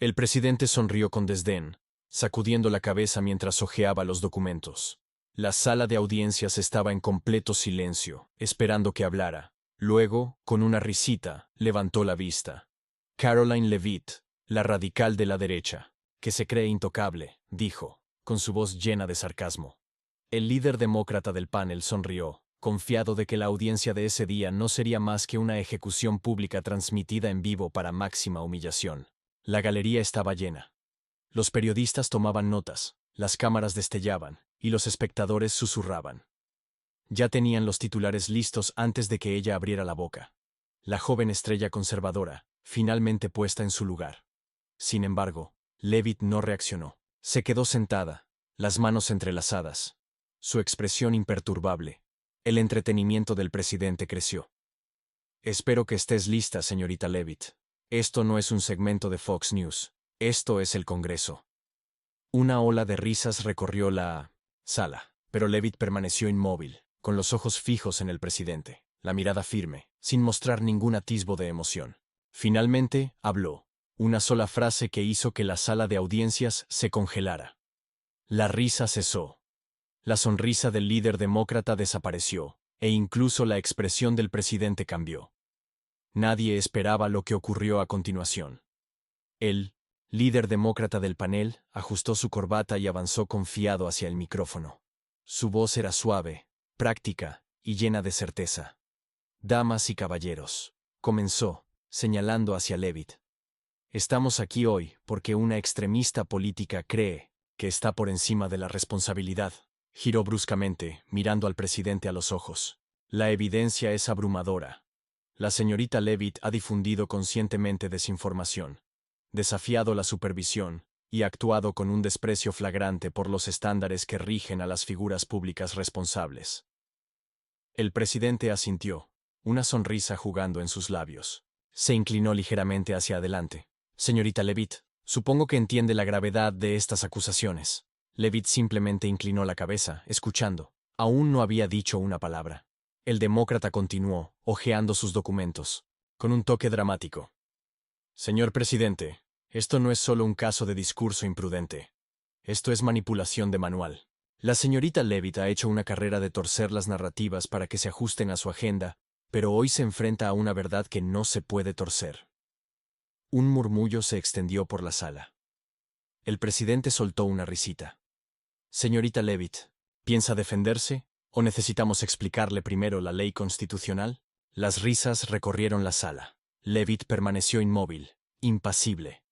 El presidente sonrió con desdén, sacudiendo la cabeza mientras hojeaba los documentos. La sala de audiencias estaba en completo silencio, esperando que hablara. Luego, con una risita, levantó la vista. Caroline Leavitt, la radical de la derecha, que se cree intocable, dijo, con su voz llena de sarcasmo. El líder demócrata del panel sonrió, confiado de que la audiencia de ese día no sería más que una ejecución pública transmitida en vivo para máxima humillación. La galería estaba llena. Los periodistas tomaban notas, las cámaras destellaban, y los espectadores susurraban. Ya tenían los titulares listos antes de que ella abriera la boca. La joven estrella conservadora, finalmente puesta en su lugar. Sin embargo, Leavitt no reaccionó. Se quedó sentada, las manos entrelazadas, su expresión imperturbable. El entretenimiento del presidente creció. Espero que estés lista, señorita Leavitt. Esto no es un segmento de Fox News. Esto es el Congreso. Una ola de risas recorrió la sala, pero Leavitt permaneció inmóvil, con los ojos fijos en el presidente, la mirada firme, sin mostrar ningún atisbo de emoción. Finalmente, habló, una sola frase que hizo que la sala de audiencias se congelara. La risa cesó. La sonrisa del líder demócrata desapareció, e incluso la expresión del presidente cambió. Nadie esperaba lo que ocurrió a continuación. El líder demócrata del panel ajustó su corbata y avanzó confiado hacia el micrófono. Su voz era suave, práctica y llena de certeza. Damas y caballeros, comenzó, señalando hacia Leavitt. Estamos aquí hoy porque una extremista política cree que está por encima de la responsabilidad. Giró bruscamente, mirando al presidente a los ojos. La evidencia es abrumadora. La señorita Leavitt ha difundido conscientemente desinformación, desafiado la supervisión y actuado con un desprecio flagrante por los estándares que rigen a las figuras públicas responsables. El presidente asintió, una sonrisa jugando en sus labios. Se inclinó ligeramente hacia adelante. Señorita Leavitt, supongo que entiende la gravedad de estas acusaciones. Leavitt simplemente inclinó la cabeza, escuchando. Aún no había dicho una palabra. El demócrata continuó, hojeando sus documentos, con un toque dramático. Señor presidente, esto no es solo un caso de discurso imprudente. Esto es manipulación de manual. La señorita Leavitt ha hecho una carrera de torcer las narrativas para que se ajusten a su agenda, pero hoy se enfrenta a una verdad que no se puede torcer. Un murmullo se extendió por la sala. El presidente soltó una risita. Señorita Leavitt, ¿piensa defenderse o necesitamos explicarle primero la ley constitucional? Las risas recorrieron la sala. Leavitt permaneció inmóvil, impasible.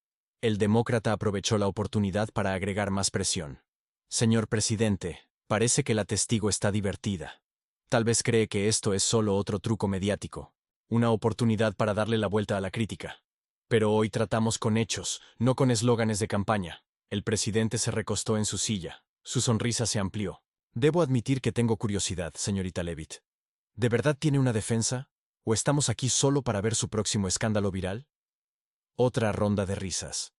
El demócrata aprovechó la oportunidad para agregar más presión. Señor presidente, parece que la testigo está divertida. Tal vez cree que esto es solo otro truco mediático, una oportunidad para darle la vuelta a la crítica. Pero hoy tratamos con hechos, no con eslóganes de campaña. El presidente se recostó en su silla. Su sonrisa se amplió. Debo admitir que tengo curiosidad, señorita Leavitt. ¿De verdad tiene una defensa? ¿O estamos aquí solo para ver su próximo escándalo viral? Otra ronda de risas.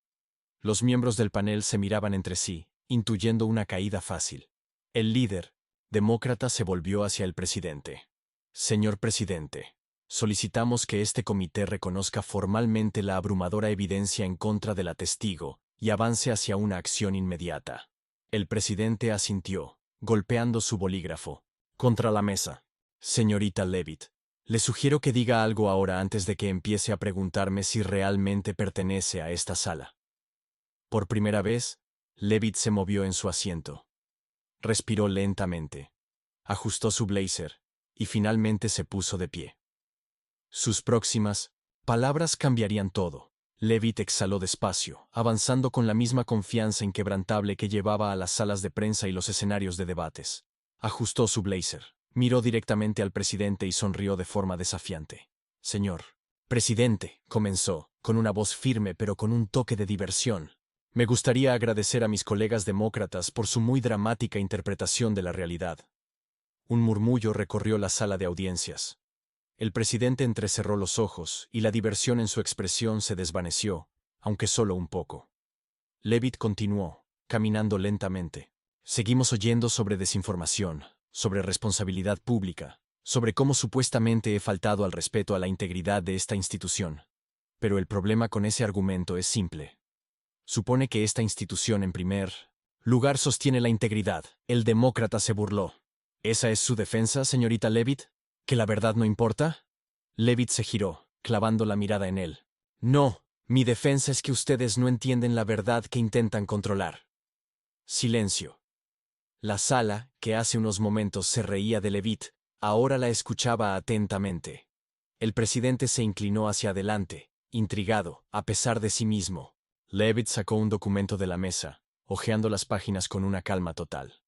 Los miembros del panel se miraban entre sí, intuyendo una caída fácil. El líder demócrata se volvió hacia el presidente. Señor presidente, solicitamos que este comité reconozca formalmente la abrumadora evidencia en contra de la testigo y avance hacia una acción inmediata. El presidente asintió, golpeando su bolígrafo contra la mesa. Señorita Leavitt, le sugiero que diga algo ahora antes de que empiece a preguntarme si realmente pertenece a esta sala. Por primera vez, Leavitt se movió en su asiento. Respiró lentamente. Ajustó su blazer y finalmente se puso de pie. Sus próximas palabras cambiarían todo. Leavitt exhaló despacio, avanzando con la misma confianza inquebrantable que llevaba a las salas de prensa y los escenarios de debates. Ajustó su blazer, miró directamente al presidente y sonrió de forma desafiante. Señor presidente, comenzó, con una voz firme pero con un toque de diversión. Me gustaría agradecer a mis colegas demócratas por su muy dramática interpretación de la realidad. Un murmullo recorrió la sala de audiencias. El presidente entrecerró los ojos y la diversión en su expresión se desvaneció, aunque solo un poco. Leavitt continuó, caminando lentamente. Seguimos oyendo sobre desinformación, sobre responsabilidad pública, sobre cómo supuestamente he faltado al respeto a la integridad de esta institución. Pero el problema con ese argumento es simple. Supone que esta institución en primer lugar sostiene la integridad. El demócrata se burló. ¿Esa es su defensa, señorita Levitt? ¿Que la verdad no importa? Levitt se giró, clavando la mirada en él. No, mi defensa es que ustedes no entienden la verdad que intentan controlar. Silencio. La sala, que hace unos momentos se reía de Levitt, ahora la escuchaba atentamente. El presidente se inclinó hacia adelante, intrigado, a pesar de sí mismo. Levitt sacó un documento de la mesa, hojeando las páginas con una calma total.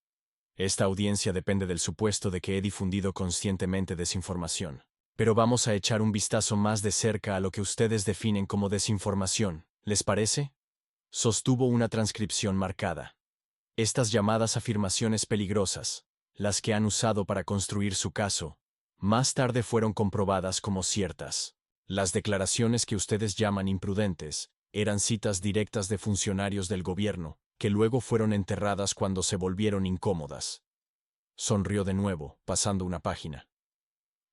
Esta audiencia depende del supuesto de que he difundido conscientemente desinformación. Pero vamos a echar un vistazo más de cerca a lo que ustedes definen como desinformación, ¿les parece? Sostuvo una transcripción marcada. Estas llamadas afirmaciones peligrosas, las que han usado para construir su caso, más tarde fueron comprobadas como ciertas. Las declaraciones que ustedes llaman imprudentes eran citas directas de funcionarios del gobierno, que luego fueron enterradas cuando se volvieron incómodas. Sonrió de nuevo, pasando una página.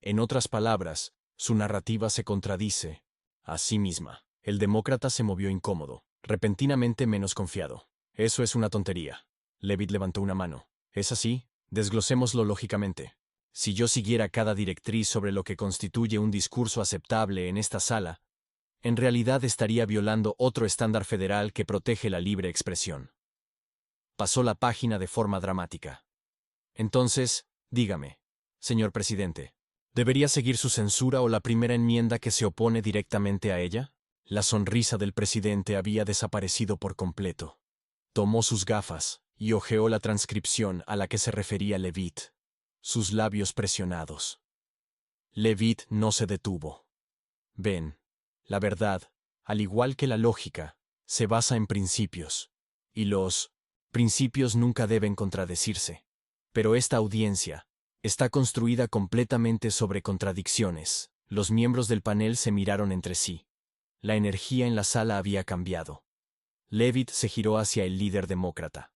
En otras palabras, su narrativa se contradice a sí misma. El demócrata se movió incómodo, repentinamente menos confiado. Eso es una tontería. Levitt levantó una mano. ¿Es así? Desglosémoslo lógicamente. Si yo siguiera cada directriz sobre lo que constituye un discurso aceptable en esta sala, en realidad estaría violando otro estándar federal que protege la libre expresión. Pasó la página de forma dramática. Entonces, dígame, señor presidente, ¿debería seguir su censura o la primera enmienda que se opone directamente a ella? La sonrisa del presidente había desaparecido por completo. Tomó sus gafas y hojeó la transcripción a la que se refería Levitt. Sus labios presionados. Levitt no se detuvo. Ven, la verdad, al igual que la lógica, se basa en principios. Y los principios nunca deben contradecirse. Pero esta audiencia está construida completamente sobre contradicciones. Los miembros del panel se miraron entre sí. La energía en la sala había cambiado. Levitt se giró hacia el líder demócrata.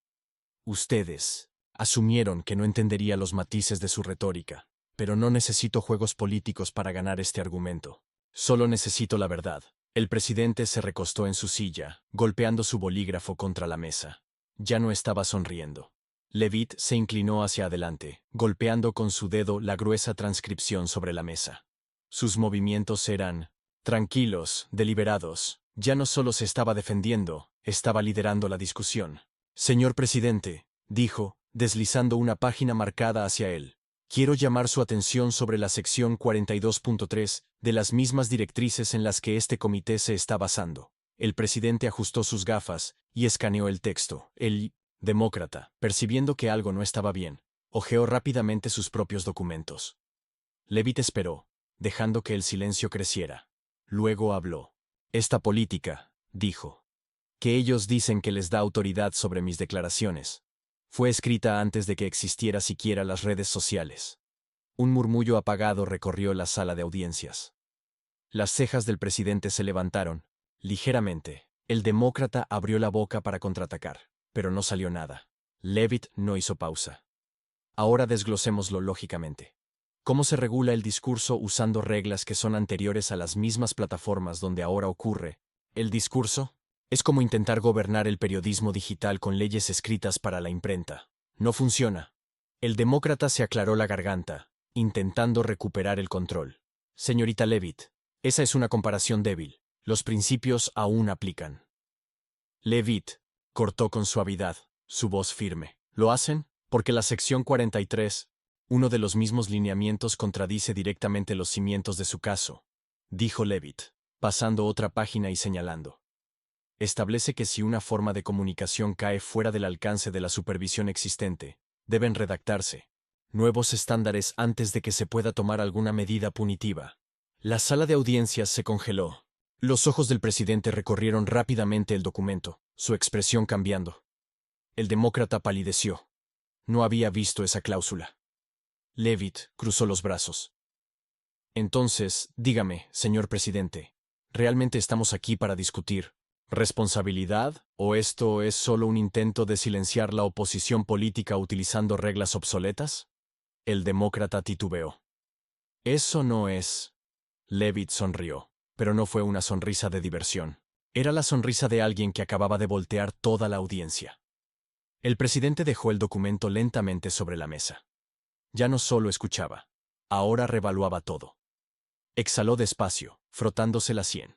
Ustedes asumieron que no entendería los matices de su retórica, pero no necesito juegos políticos para ganar este argumento. Solo necesito la verdad. El presidente se recostó en su silla, golpeando su bolígrafo contra la mesa. Ya no estaba sonriendo. Levitt se inclinó hacia adelante, golpeando con su dedo la gruesa transcripción sobre la mesa. Sus movimientos eran tranquilos, deliberados. Ya no solo se estaba defendiendo, estaba liderando la discusión. Señor presidente, dijo, deslizando una página marcada hacia él. Quiero llamar su atención sobre la sección 42.3 de las mismas directrices en las que este comité se está basando. El presidente ajustó sus gafas y escaneó el texto. El demócrata, percibiendo que algo no estaba bien, hojeó rápidamente sus propios documentos. Levitt esperó, dejando que el silencio creciera. Luego habló. Esta política, dijo, que ellos dicen que les da autoridad sobre mis declaraciones, fue escrita antes de que existiera siquiera las redes sociales. Un murmullo apagado recorrió la sala de audiencias. Las cejas del presidente se levantaron, ligeramente. El demócrata abrió la boca para contraatacar, pero no salió nada. Levitt no hizo pausa. Ahora desglosémoslo lógicamente. ¿Cómo se regula el discurso usando reglas que son anteriores a las mismas plataformas donde ahora ocurre? El discurso es como intentar gobernar el periodismo digital con leyes escritas para la imprenta. No funciona. El demócrata se aclaró la garganta, intentando recuperar el control. Señorita Levitt, esa es una comparación débil. Los principios aún aplican. Levitt cortó con suavidad, su voz firme. ¿Lo hacen? Porque la sección 43, uno de los mismos lineamientos, contradice directamente los cimientos de su caso, dijo Levitt, pasando otra página y señalando. Establece que si una forma de comunicación cae fuera del alcance de la supervisión existente, deben redactarse nuevos estándares antes de que se pueda tomar alguna medida punitiva. La sala de audiencias se congeló. Los ojos del presidente recorrieron rápidamente el documento, su expresión cambiando. El demócrata palideció. No había visto esa cláusula. Levitt cruzó los brazos. Entonces, dígame, señor presidente, ¿realmente estamos aquí para discutir responsabilidad, o esto es solo un intento de silenciar la oposición política utilizando reglas obsoletas? El demócrata titubeó. Eso no es. Levitt sonrió, pero no fue una sonrisa de diversión. Era la sonrisa de alguien que acababa de voltear toda la audiencia. El presidente dejó el documento lentamente sobre la mesa. Ya no solo escuchaba, ahora revaluaba todo. Exhaló despacio, frotándose la sien.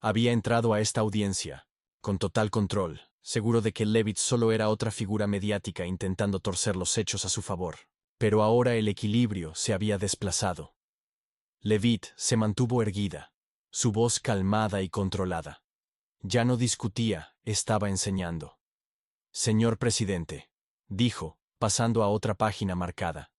Había entrado a esta audiencia, con total control, seguro de que Levitt solo era otra figura mediática intentando torcer los hechos a su favor. Pero ahora el equilibrio se había desplazado. Levitt se mantuvo erguida, su voz calmada y controlada. Ya no discutía, estaba enseñando. Señor presidente, dijo, pasando a otra página marcada.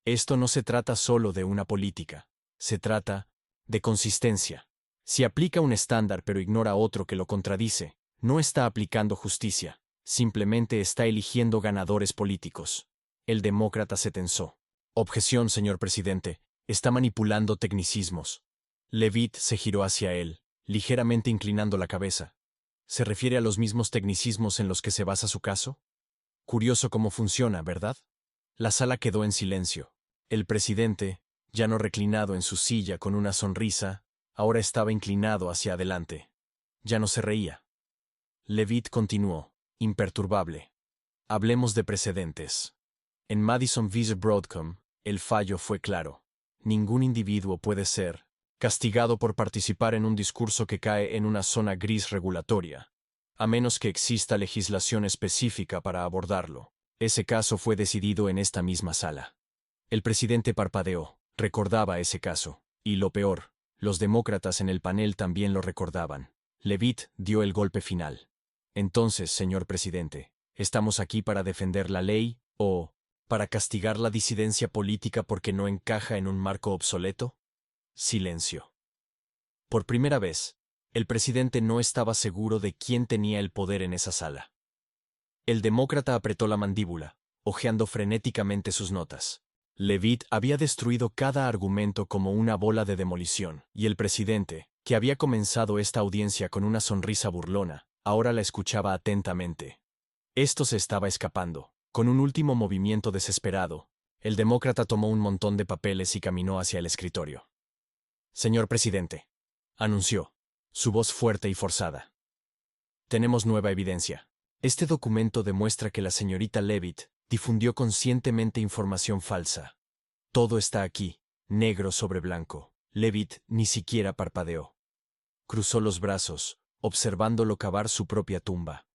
Esto no se trata solo de una política, se trata de consistencia. Si aplica un estándar pero ignora otro que lo contradice, no está aplicando justicia, simplemente está eligiendo ganadores políticos. El demócrata se tensó. Objeción, señor presidente, está manipulando tecnicismos. Levitt se giró hacia él, ligeramente inclinando la cabeza. ¿Se refiere a los mismos tecnicismos en los que se basa su caso? Curioso cómo funciona, ¿verdad? La sala quedó en silencio. El presidente, ya no reclinado en su silla con una sonrisa, ahora estaba inclinado hacia adelante. Ya no se reía. Levitt continuó, imperturbable. Hablemos de precedentes. En Madison v. Broadcom, el fallo fue claro. Ningún individuo puede ser castigado por participar en un discurso que cae en una zona gris regulatoria, a menos que exista legislación específica para abordarlo. Ese caso fue decidido en esta misma sala. El presidente parpadeó, recordaba ese caso, y lo peor, los demócratas en el panel también lo recordaban. Levitt dio el golpe final. Entonces, señor presidente, ¿estamos aquí para defender la ley, o para castigar la disidencia política porque no encaja en un marco obsoleto? Silencio. Por primera vez, el presidente no estaba seguro de quién tenía el poder en esa sala. El demócrata apretó la mandíbula, hojeando frenéticamente sus notas. Levitt había destruido cada argumento como una bola de demolición, y el presidente, que había comenzado esta audiencia con una sonrisa burlona, ahora la escuchaba atentamente. Esto se estaba escapando. Con un último movimiento desesperado, el demócrata tomó un montón de papeles y caminó hacia el escritorio. Señor presidente, anunció, su voz fuerte y forzada. Tenemos nueva evidencia. Este documento demuestra que la señorita Levitt difundió conscientemente información falsa. Todo está aquí, negro sobre blanco. Levitt ni siquiera parpadeó. Cruzó los brazos, observándolo cavar su propia tumba.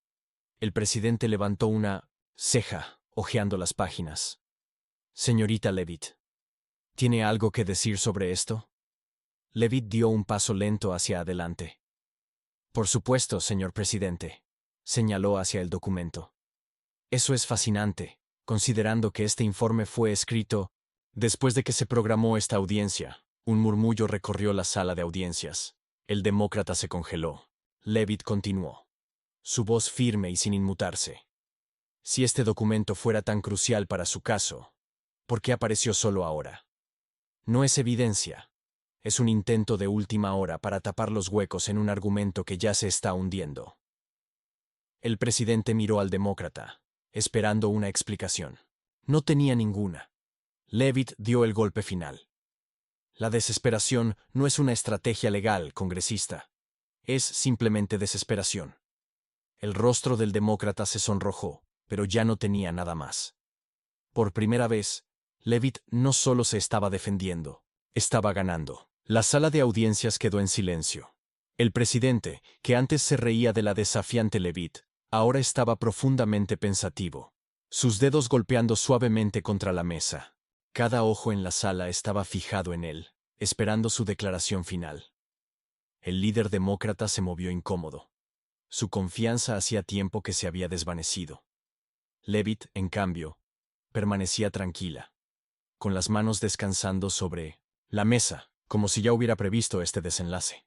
El presidente levantó una ceja, hojeando las páginas. Señorita Levitt, ¿tiene algo que decir sobre esto? Levitt dio un paso lento hacia adelante. Por supuesto, señor presidente, señaló hacia el documento. Eso es fascinante, considerando que este informe fue escrito después de que se programó esta audiencia. Un murmullo recorrió la sala de audiencias. El demócrata se congeló. Levitt continuó, su voz firme y sin inmutarse. Si este documento fuera tan crucial para su caso, ¿por qué apareció solo ahora? No es evidencia. Es un intento de última hora para tapar los huecos en un argumento que ya se está hundiendo. El presidente miró al demócrata, esperando una explicación. No tenía ninguna. Levitt dio el golpe final. La desesperación no es una estrategia legal, congresista. Es simplemente desesperación. El rostro del demócrata se sonrojó, pero ya no tenía nada más. Por primera vez, Levitt no solo se estaba defendiendo, estaba ganando. La sala de audiencias quedó en silencio. El presidente, que antes se reía de la desafiante Levitt, ahora estaba profundamente pensativo, sus dedos golpeando suavemente contra la mesa. Cada ojo en la sala estaba fijado en él, esperando su declaración final. El líder demócrata se movió incómodo. Su confianza hacía tiempo que se había desvanecido. Levitt, en cambio, permanecía tranquila, con las manos descansando sobre la mesa, como si ya hubiera previsto este desenlace.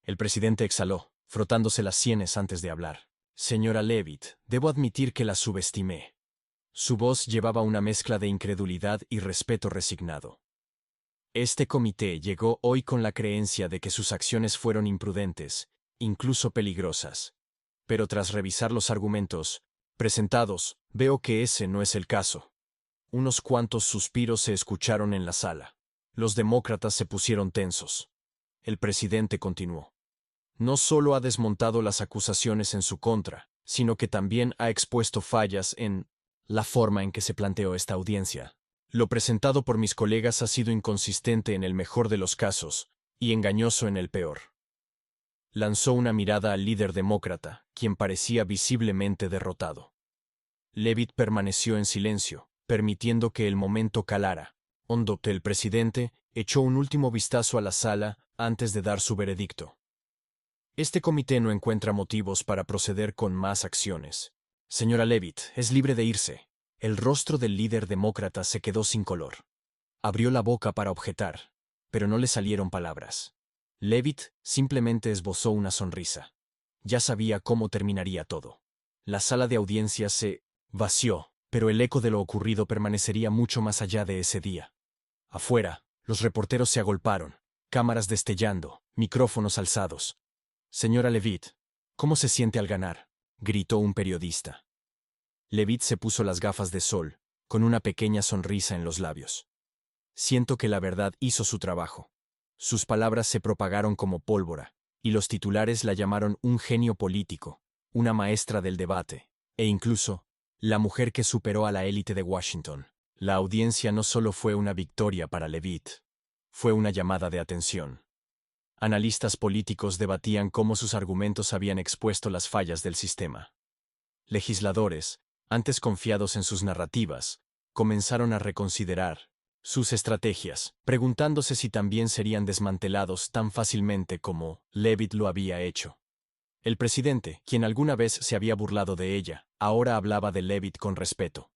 El presidente exhaló, frotándose las sienes antes de hablar. Señora Levitt, debo admitir que la subestimé. Su voz llevaba una mezcla de incredulidad y respeto resignado. Este comité llegó hoy con la creencia de que sus acciones fueron imprudentes, incluso peligrosas. Pero tras revisar los argumentos presentados, veo que ese no es el caso. Unos cuantos suspiros se escucharon en la sala. Los demócratas se pusieron tensos. El presidente continuó. no solo ha desmontado las acusaciones en su contra, sino que también ha expuesto fallas en la forma en que se planteó esta audiencia. Lo presentado por mis colegas ha sido inconsistente en el mejor de los casos y engañoso en el peor. Lanzó una mirada al líder demócrata, quien parecía visiblemente derrotado. Leavitt permaneció en silencio, permitiendo que el momento calara. Hondo, el presidente, echó un último vistazo a la sala antes de dar su veredicto. Este comité no encuentra motivos para proceder con más acciones. Señora Leavitt, es libre de irse. El rostro del líder demócrata se quedó sin color. Abrió la boca para objetar, pero no le salieron palabras. Leavitt simplemente esbozó una sonrisa. Ya sabía cómo terminaría todo. La sala de audiencias se vació, pero el eco de lo ocurrido permanecería mucho más allá de ese día. Afuera, los reporteros se agolparon, cámaras destellando, micrófonos alzados. Señora Leavitt, ¿cómo se siente al ganar?, gritó un periodista. Leavitt se puso las gafas de sol, con una pequeña sonrisa en los labios. Siento que la verdad hizo su trabajo. Sus palabras se propagaron como pólvora, y los titulares la llamaron un genio político, una maestra del debate, e incluso, la mujer que superó a la élite de Washington. La audiencia no solo fue una victoria para Leavitt, fue una llamada de atención. Analistas políticos debatían cómo sus argumentos habían expuesto las fallas del sistema. Legisladores, antes confiados en sus narrativas, comenzaron a reconsiderar sus estrategias, preguntándose si también serían desmantelados tan fácilmente como Leavitt lo había hecho. El presidente, quien alguna vez se había burlado de ella, ahora hablaba de Leavitt con respeto.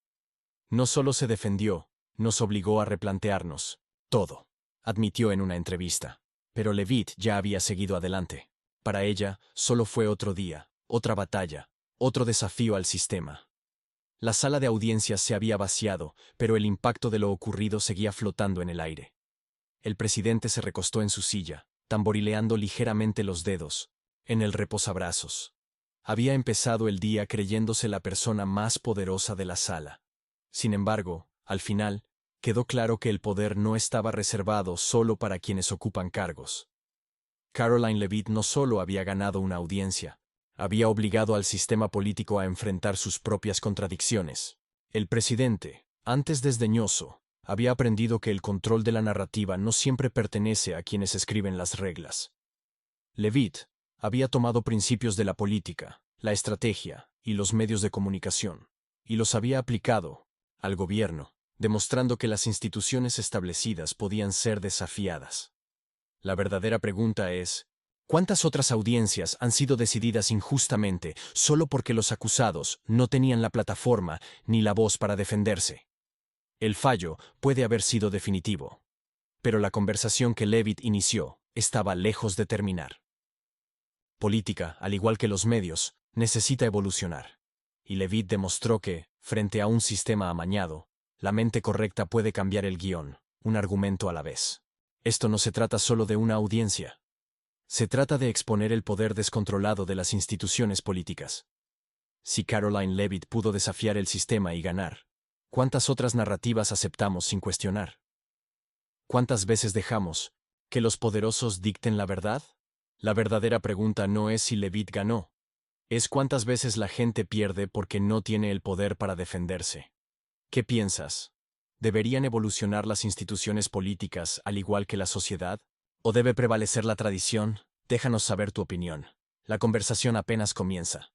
No solo se defendió, nos obligó a replantearnos todo, admitió en una entrevista. Pero Leavitt ya había seguido adelante. Para ella, solo fue otro día, otra batalla, otro desafío al sistema. La sala de audiencias se había vaciado, pero el impacto de lo ocurrido seguía flotando en el aire. El presidente se recostó en su silla, tamborileando ligeramente los dedos, en el reposabrazos. Había empezado el día creyéndose la persona más poderosa de la sala. Sin embargo, al final, quedó claro que el poder no estaba reservado solo para quienes ocupan cargos. Caroline Leavitt no solo había ganado una audiencia, había obligado al sistema político a enfrentar sus propias contradicciones. El presidente, antes desdeñoso, había aprendido que el control de la narrativa no siempre pertenece a quienes escriben las reglas. Leavitt había tomado principios de la política, la estrategia y los medios de comunicación, y los había aplicado al gobierno, demostrando que las instituciones establecidas podían ser desafiadas. La verdadera pregunta es, ¿cuántas otras audiencias han sido decididas injustamente solo porque los acusados no tenían la plataforma ni la voz para defenderse? El fallo puede haber sido definitivo, pero la conversación que Leavitt inició estaba lejos de terminar. Política, al igual que los medios, necesita evolucionar. Y Leavitt demostró que, frente a un sistema amañado, la mente correcta puede cambiar el guión, un argumento a la vez. Esto no se trata solo de una audiencia. Se trata de exponer el poder descontrolado de las instituciones políticas. Si Caroline Leavitt pudo desafiar el sistema y ganar, ¿cuántas otras narrativas aceptamos sin cuestionar? ¿Cuántas veces dejamos que los poderosos dicten la verdad? La verdadera pregunta no es si Leavitt ganó, es cuántas veces la gente pierde porque no tiene el poder para defenderse. ¿Qué piensas? ¿Deberían evolucionar las instituciones políticas al igual que la sociedad? ¿O debe prevalecer la tradición? Déjanos saber tu opinión. La conversación apenas comienza.